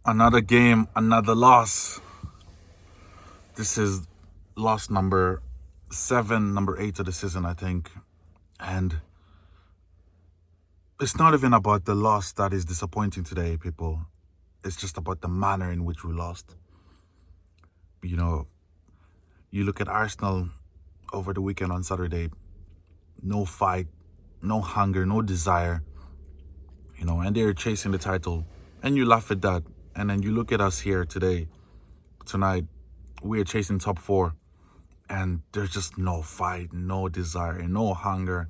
Another game, another loss. This is loss number 7, number 8 of the season, I think. And it's not even about the loss that is disappointing today, people. It's just about the manner in which we lost. You know, you look at Arsenal over the weekend on Saturday, no fight, no hunger, no desire, and they're chasing the title. And you laugh at that. And then you look at us here tonight, we're chasing top 4. And there's just no fight, no desire, no hunger.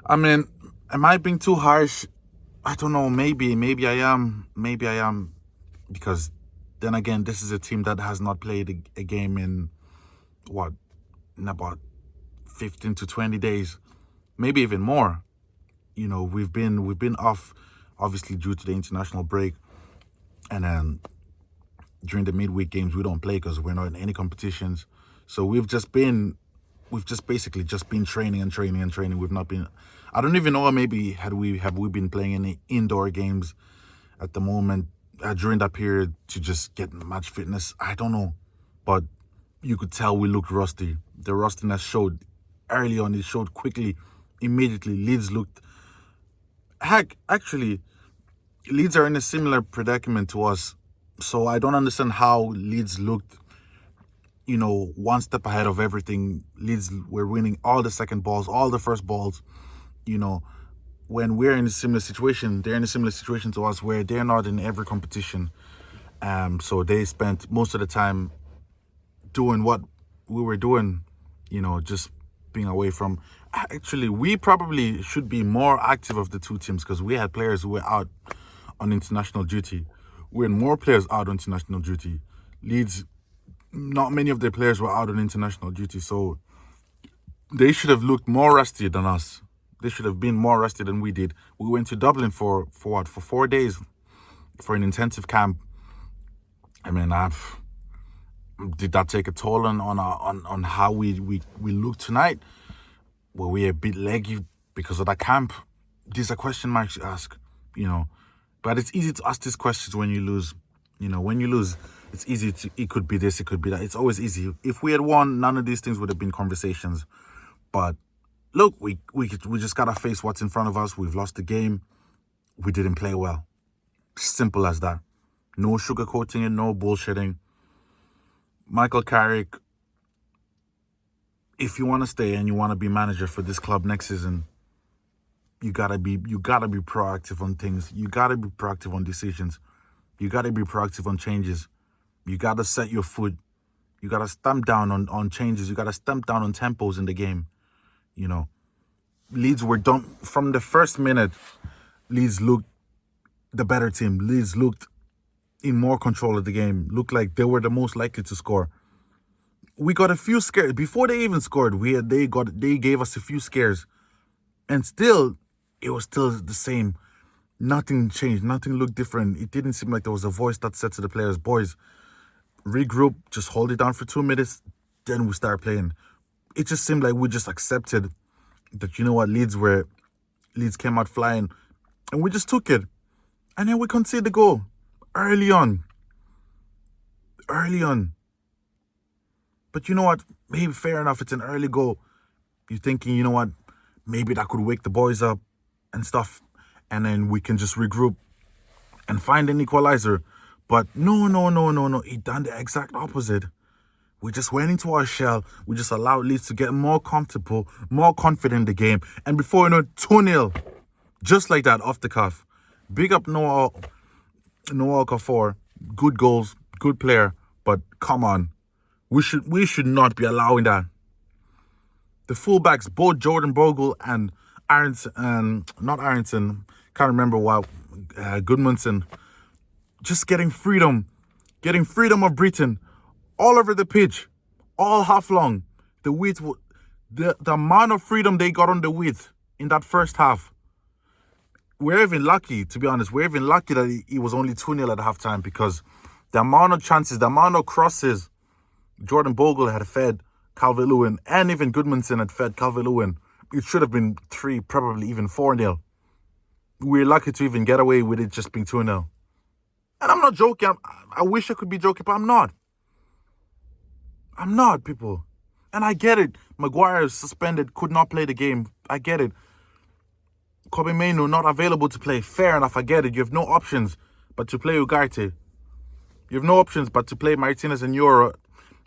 I mean, am I being too harsh? I don't know. Maybe I am. Maybe I am. Because then again, this is a team that has not played a game in about 15 to 20 days, maybe even more. We've been off, obviously due to the international break, and then during the midweek games we don't play because we're not in any competitions. So we've just basically just been training and training and training. We've not been. I don't even know. Maybe have we been playing any indoor games at the moment during that period to just get match fitness? I don't know, but you could tell we looked rusty. The rustiness showed early on. It showed quickly, immediately. Leeds looked. Heck, actually, Leeds are in a similar predicament to us. So I don't understand how Leeds looked, one step ahead of everything. Leeds were winning all the second balls, all the first balls. When we're in a similar situation, they're in a similar situation to us where they're not in every competition. So they spent most of the time doing what we were doing, just being away from. Actually, we probably should be more active of the two teams because we had players who were out on international duty. We had more players out on international duty. Leeds, not many of their players were out on international duty, so they should have looked more rusty than us. They should have been more rusty than we did. We went to Dublin for 4 days for an intensive camp. I mean, did that take a toll on how we look tonight? Were we a bit leggy because of that camp? These are question marks to ask, But it's easy to ask these questions when you lose. When you lose, it's easy to. It could be this, it could be that. It's always easy. If we had won, none of these things would have been conversations. But look, we just gotta face what's in front of us. We've lost the game. We didn't play well. Simple as that. No sugarcoating it, no bullshitting. Michael Carrick, if you want to stay and you want to be manager for this club next season, you gotta be proactive on things. You gotta be proactive on decisions. You gotta be proactive on changes. You gotta set your foot. You gotta stamp down on changes. You gotta stamp down on tempos in the game. Leeds were done from the first minute. Leeds looked the better team. Leeds looked in more control of the game. Looked like they were the most likely to score. We got a few scares before they even scored. They gave us a few scares, and still, it was still the same. Nothing changed. Nothing looked different. It didn't seem like there was a voice that said to the players, "Boys, regroup. Just hold it down for 2 minutes. Then we start playing." It just seemed like we just accepted that Leeds came out flying, and we just took it, and then we conceded the goal early on. But you know what? Maybe fair enough. It's an early goal. You're thinking, you know what? Maybe that could wake the boys up and stuff. And then we can just regroup and find an equalizer. But no. It done the exact opposite. We just went into our shell. We just allowed Leeds to get more comfortable, more confident in the game. And before you know it, 2-0. Just like that, off the cuff. Big up Noah Okafor. Good goals, good player. But come on. We should not be allowing that. The fullbacks, both Jordan Bogle and not Aronson, can't remember what, Goodmanson, just getting freedom of breathing all over the pitch, all half long. The amount of freedom they got on the width in that first half. We're even lucky, to be honest. We're even lucky that it was only 2-0 at halftime because the amount of chances, the amount of crosses Jordan Bogle had fed Calvert-Lewin, and even Goodmanson had fed Calvert-Lewin. It should have been 3, probably even 4-0. We're lucky to even get away with it just being 2-0. And I'm not joking. I wish I could be joking, but I'm not. I'm not, people. And I get it. Maguire is suspended, could not play the game. I get it. Kobe Mainoo not available to play. Fair enough, I get it. You have no options but to play Ugarte. You have no options but to play Martinez and Euro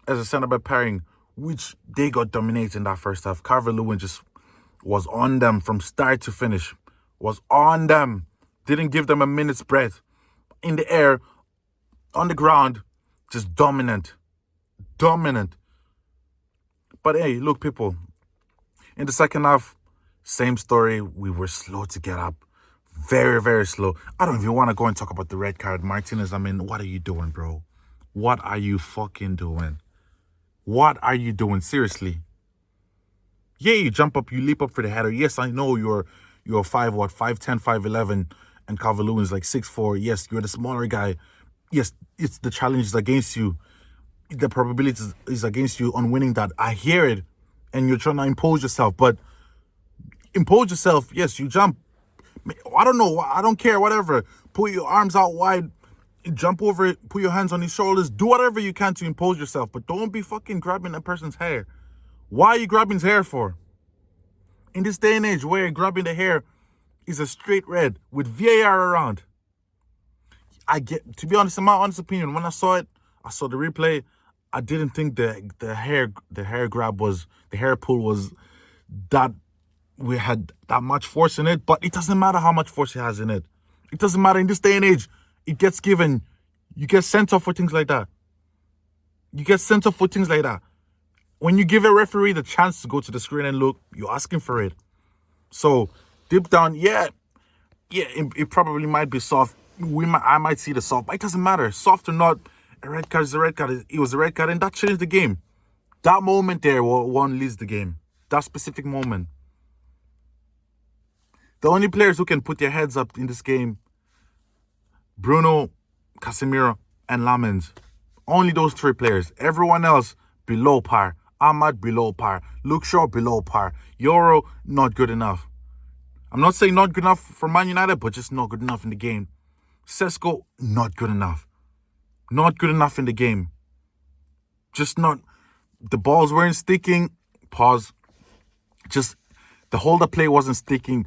as a centre-back pairing, which they got dominated in that first half. Calvert-Lewin just was on them from start to finish. Was on them. Didn't give them a minute's breath. In the air, on the ground, just dominant. Dominant. But hey, look, people. In the second half, same story. We were slow to get up. Very, very slow. I don't even want to go and talk about the red card. Martinez, I mean, what are you doing, bro? What are you fucking doing? What are you doing? Seriously. Yeah, you jump up, you leap up for the header. Yes, I know you're 5'10", 5'11", and Calvert-Lewin's like 6'4". Yes, you're the smaller guy. Yes, it's the challenge is against you. The probability is against you on winning that. I hear it. And you're trying to impose yourself. But impose yourself, yes, you jump. I don't know. I don't care, whatever. Put your arms out wide. Jump over it. Put your hands on his shoulders. Do whatever you can to impose yourself. But don't be fucking grabbing that person's hair. Why are you grabbing his hair for? In this day and age where grabbing the hair is a straight red with VAR around. To be honest, in my honest opinion, when I saw it, I saw the replay, I didn't think the hair grab was, the hair pull was that we had that much force in it, but it doesn't matter how much force it has in it. It doesn't matter. In this day and age, it gets given. You get sent off for things like that. You get sent off for things like that. When you give a referee the chance to go to the screen and look, you're asking for it. So, deep down, it probably might be soft. I might see the soft, but it doesn't matter. Soft or not, a red card is a red card. It was a red card, and that changed the game. That moment there, one leads the game. That specific moment. The only players who can put their heads up in this game, Bruno, Casemiro, and Lamens. Only those three players. Everyone else, below par. Ahmad, below par. Luke Shaw, below par. Euro, not good enough. I'm not saying not good enough for Man United, but just not good enough in the game. Sesko, not good enough. Not good enough in the game. Just not. The balls weren't sticking. Pause. Just the hold-up play wasn't sticking.